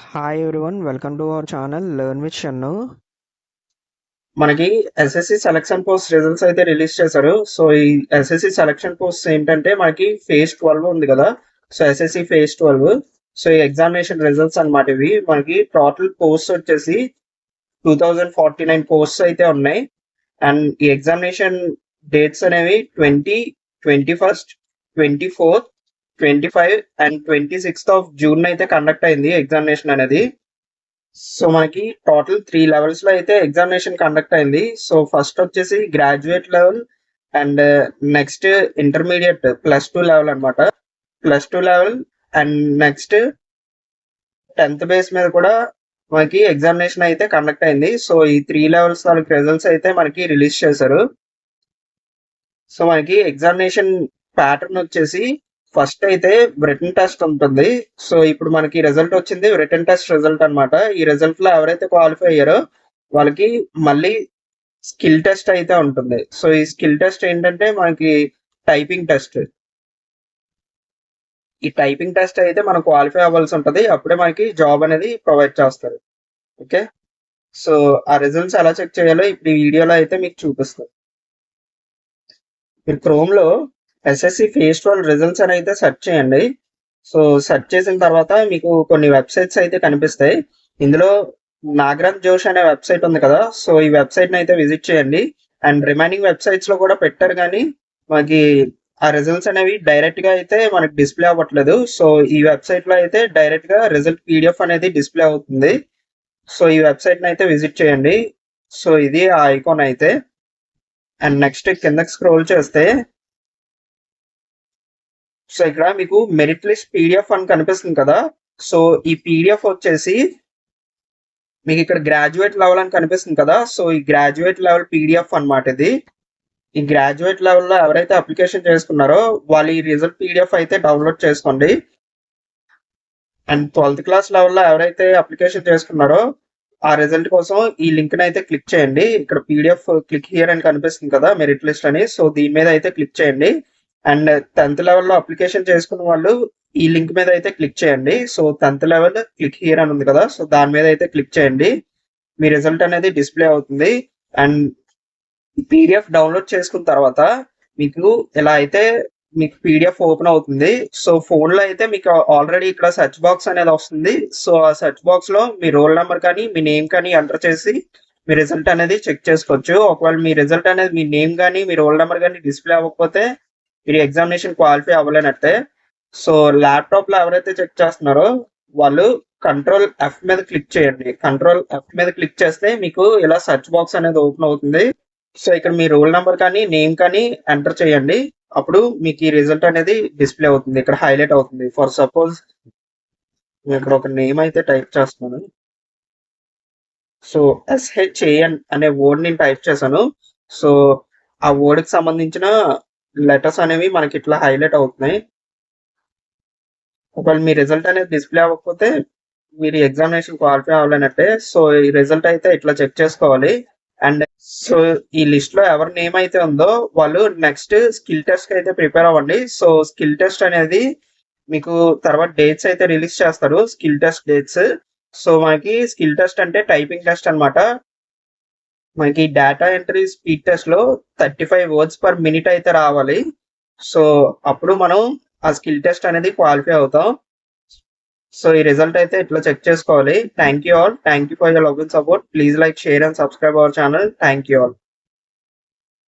Hi everyone, welcome to our channel learn with Shannu. మనకి SSC selection post results అయితే release చేశారు. So ఈ SSC selection post ఏంటంటే మనకి ఫేజ్ 12 ఉంది కదా. So SSC phase 12. సో ఈ ఎగ్జామినేషన్ రిజల్ట్స్ అన్నమాట ఇవి. మనకి టోటల్ పోస్ట్ వచ్చేసి 2049 పోస్ట్స్ అయితే ఉన్నాయి. అండ్ ఈ ఎగ్జామినేషన్ డేట్స్ అనేవి 20, 21, 24, 25 అండ్ 26th ఆఫ్ జూన్ అయితే కండక్ట్ అయింది ఎగ్జామినేషన్ అనేది. సో మనకి టోటల్ 3 లెవెల్స్ లో అయితే ఎగ్జామినేషన్ కండక్ట్ అయింది. సో ఫస్ట్ వచ్చేసి graduate level and next intermediate +2 level అన్నమాట. +2 level and next 10th base మీద కూడా మనకి ఎగ్జామినేషన్ అయితే కండక్ట్ అయింది. సో ఈ 3 లెవెల్స్ వాళ్ళకి రిజల్ట్స్ అయితే మనకి రిలీజ్ చేశారు. సో మనకి ఎగ్జామినేషన్ ప్యాటర్న్ వచ్చేసి ఫస్ట్ అయితే రిటన్ టెస్ట్ ఉంటుంది. సో ఇప్పుడు మనకి రిజల్ట్ వచ్చింది రిటన్ టెస్ట్ రిజల్ట్ అన్నమాట. ఈ రిజల్ట్ లో ఎవరైతే క్వాలిఫై అయ్యారో వాళ్ళకి మళ్ళీ స్కిల్ టెస్ట్ అయితే ఉంటుంది. సో ఈ స్కిల్ టెస్ట్ ఏంటంటే మనకి టైపింగ్ టెస్ట్. ఈ టైపింగ్ టెస్ట్ అయితే మనం క్వాలిఫై అవ్వాల్సి ఉంటుంది. అప్పుడే మనకి జాబ్ అనేది ప్రొవైడ్ చేస్తారు. ఓకే, సో ఆ రిజల్ట్స్ ఎలా చెక్ చేయాలో ఇప్పుడు ఈ వీడియోలో అయితే మీకు చూపిస్తాను. మీరు క్రోమ్ లో ఎస్ఎస్సి ఫేజ్ 12 రిజల్ట్స్ అని అయితే సెర్చ్ చేయండి. సో సెర్చ్ చేసిన తర్వాత మీకు కొన్ని వెబ్సైట్స్ అయితే కనిపిస్తాయి. ఇందులో నాగరాజ్ జోష్ అనే వెబ్సైట్ ఉంది కదా. సో ఈ వెబ్సైట్ ని అయితే విజిట్ చేయండి. అండ్ రిమైనింగ్ వెబ్సైట్స్ లో కూడా పెట్టారు, కానీ మనకి ఆ రిజల్ట్స్ అనేవి డైరెక్ట్ గా అయితే మనకి డిస్ప్లే అవ్వట్లేదు. సో ఈ వెబ్సైట్ లో అయితే డైరెక్ట్ గా రిజల్ట్ పీడిఎఫ్ అనేది డిస్ప్లే అవుతుంది. సో ఈ వెబ్సైట్ ని అయితే విజిట్ చేయండి. సో ఇది ఆ ఐకాన్ అయితే. అండ్ నెక్స్ట్ కిందకి స్క్రోల్ చేస్తే సో ఇక్కడ మీకు మెరిట్ లిస్ట్ పీడిఎఫ్ అని కనిపిస్తుంది కదా. సో ఈ పీడిఎఫ్ వచ్చేసి మీకు ఇక్కడ గ్రాడ్యుయేట్ లెవెల్ అని కనిపిస్తుంది కదా. సో ఈ గ్రాడ్యుయేట్ లెవెల్ పీడిఎఫ్ అన్నమాట ఇది. ఈ గ్రాడ్యుయేట్ లెవెల్లో ఎవరైతే అప్లికేషన్ చేసుకున్నారో వాళ్ళు ఈ రిజల్ట్ పీడిఎఫ్ అయితే డౌన్లోడ్ చేసుకోండి. అండ్ 12th క్లాస్ లెవెల్లో ఎవరైతే అప్లికేషన్ చేసుకున్నారో ఆ రిజల్ట్ కోసం ఈ లింక్ ని అయితే క్లిక్ చేయండి. ఇక్కడ పీడిఎఫ్ క్లిక్ హియర్ అని కనిపిస్తుంది కదా, మెరిట్ లిస్ట్ అని. సో దీని మీద అయితే క్లిక్ చేయండి. అండ్ 10th లెవెల్లో అప్లికేషన్ చేసుకున్న వాళ్ళు ఈ లింక్ మీద అయితే క్లిక్ చేయండి. So 10th level click here అని ఉంది కదా, సో దాని మీద అయితే క్లిక్ చేయండి. మీ రిజల్ట్ అనేది డిస్ప్లే అవుతుంది. అండ్ పీడిఎఫ్ డౌన్లోడ్ చేసుకున్న తర్వాత మీకు ఇలా అయితే మీకు పీడిఎఫ్ ఓపెన్ అవుతుంది. సో ఫోన్ లో అయితే మీకు ఆల్రెడీ ఇక్కడ సెర్చ్ బాక్స్ అనేది వస్తుంది. సో ఆ సెర్చ్ బాక్స్ లో మీ రోల్ నెంబర్ కానీ మీ నేమ్ కానీ ఎంటర్ చేసి మీ రిజల్ట్ అనేది చెక్ చేసుకోవచ్చు. ఒకవేళ మీ రిజల్ట్ అనేది మీ నేమ్ కానీ మీ రోల్ నెంబర్ కానీ డిస్ప్లే అవ్వకపోతే మీరు ఎగ్జామినేషన్ క్వాలిఫై అవ్వలేనట్టే. సో ల్యాప్టాప్ లో ఎవరైతే చెక్ చేస్తున్నారో వాళ్ళు Ctrl+F మీద క్లిక్ చేయండి. Ctrl+F మీద క్లిక్ చేస్తే మీకు ఇలా సెర్చ్ బాక్స్ అనేది ఓపెన్ అవుతుంది. సో ఇక్కడ మీ రోల్ నెంబర్ కానీ నేమ్ కానీ ఎంటర్ చేయండి. అప్పుడు మీకు ఈ రిజల్ట్ అనేది డిస్ప్లే అవుతుంది, ఇక్కడ హైలైట్ అవుతుంది. ఫర్ సపోజ్ నేను ఇక్కడ ఒక నేమ్ అయితే టైప్ చేస్తున్నాను. సో SHAN అనే వర్డ్ నేను టైప్ చేశాను. సో ఆ వర్డ్ కి సంబంధించిన లెటర్స్ అనేవి మనకి ఇట్లా హైలైట్ అవుతున్నాయి. ఒకవేళ మీ రిజల్ట్ అనేది డిస్ప్లే అవ్వకపోతే మీరు ఎగ్జామినేషన్ క్వాలిఫై అవ్వలేనట్టే. సో ఈ రిజల్ట్ అయితే ఇట్లా చెక్ చేసుకోవాలి. అండ్ సో ఈ లిస్ట్ లో ఎవరి నేమ్ అయితే ఉందో వాళ్ళు నెక్స్ట్ స్కిల్ టెస్ట్ కి అయితే ప్రిపేర్ అవ్వండి. సో స్కిల్ టెస్ట్ అనేది మీకు తర్వాత డేట్స్ అయితే రిలీజ్ చేస్తారు, స్కిల్ టెస్ట్ డేట్స్. సో మనకి స్కిల్ టెస్ట్ అంటే టైపింగ్ టెస్ట్ అన్నమాట. మనకి డేటా ఎంట్రీ స్పీడ్ టెస్ట్ లో 35 వర్డ్స్ పర్ మినిట్ అయితే రావాలి. సో అప్పుడు మనం ఆ స్కిల్ టెస్ట్ అనేది క్వాలిఫై అవుతాం. సో ఈ రిజల్ట్ అయితే ఇట్లా చెక్ చేసుకోవాలి. Thank you all. Thank you for your love and support. Please like, share and subscribe our channel. Thank you all.